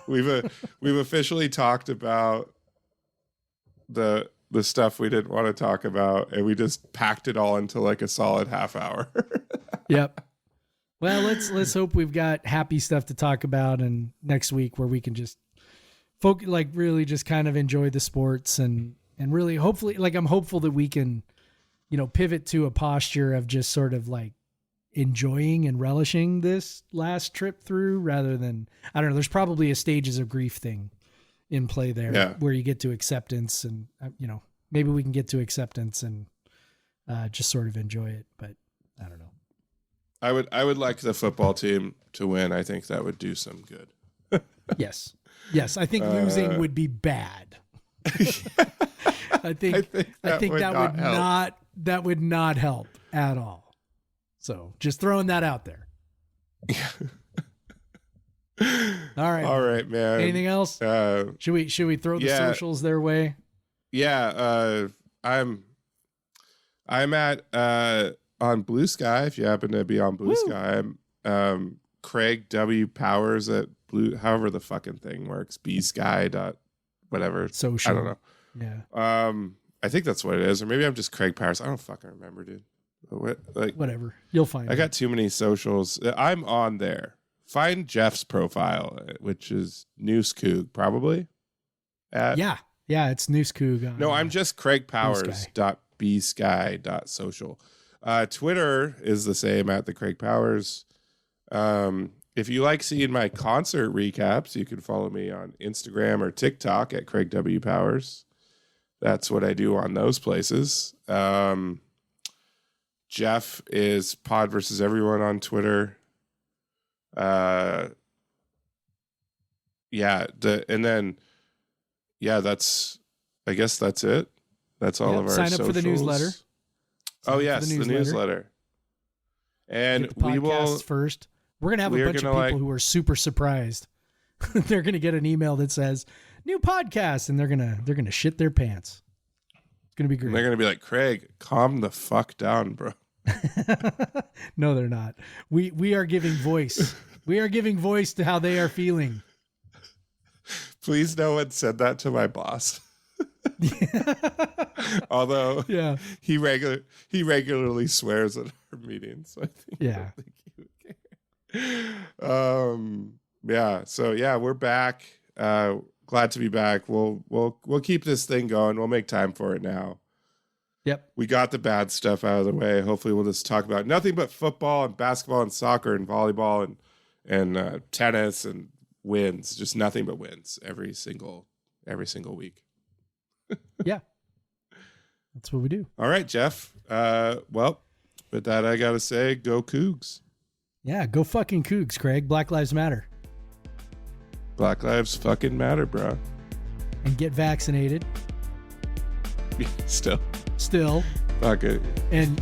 We've officially talked about the stuff we didn't want to talk about, and we just packed it all into like a solid half hour. Yep. Well, let's hope we've got happy stuff to talk about, and next week where we can just focus, like really just kind of enjoy the sports and really hopefully, like I'm hopeful that we can, you know, pivot to a posture of just sort of like enjoying and relishing this last trip through, rather than, I don't know, there's probably a stages of grief thing in play there where you get to acceptance, and you know, maybe we can get to acceptance and just sort of enjoy it, but I don't know. I would like the football team to win. I think that would do some good. Yes. I think losing would be bad. I think that would not help at all. So just throwing that out there. All right, man. Anything else? Should we throw the socials their way? Yeah. I'm at on Blue Sky. If you happen to be on Blue Sky, I'm Craig W. Powers at Blue. However the fucking thing works. bsky dot whatever. Social. I don't know. Yeah. I think that's what it is, or maybe I'm just Craig Powers. I don't fucking remember, dude. Whatever. You'll find. I got too many socials. I'm on there. Find Jeff's profile, which is Noose Coog, probably. Yeah, it's Noose Coog. No, I'm just Craig Powers .bsky.social. Twitter is the same at the Craig Powers. If you like seeing my concert recaps, you can follow me on Instagram or TikTok at Craig W. Powers. That's what I do on those places. Jeff is Pod versus Everyone on Twitter. That's I guess that's it. That's all of our sign up socials. for the newsletter. The newsletter. And we will first. We're gonna have a bunch of people who are super surprised. They're gonna get an email that says new podcast, and they're gonna shit their pants. It's gonna be great. And they're gonna be like, Craig, calm the fuck down, bro. No, they're not. We are giving voice. We are giving voice to how they are feeling. Please, no one said that to my boss. Although, he regularly swears at our meetings. So I think I don't think he would care. So we're back. Glad to be back. We'll keep this thing going. We'll make time for it now. Yep. We got the bad stuff out of the way. Hopefully we'll just talk about nothing but football and basketball and soccer and volleyball and tennis and wins. Just nothing but wins every single week. Yeah. That's what we do. All right, Jeff. Well, with that, I got to say, go Cougs. Yeah, go fucking Cougs, Craig. Black Lives Matter. Black Lives fucking matter, bro. And get vaccinated. Still. Fuck it. And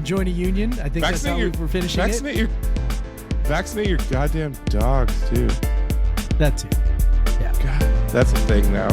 join a union. I think that's how we're finishing it. Vaccinate your goddamn dogs, too. That too. Yeah. God, that's a thing now.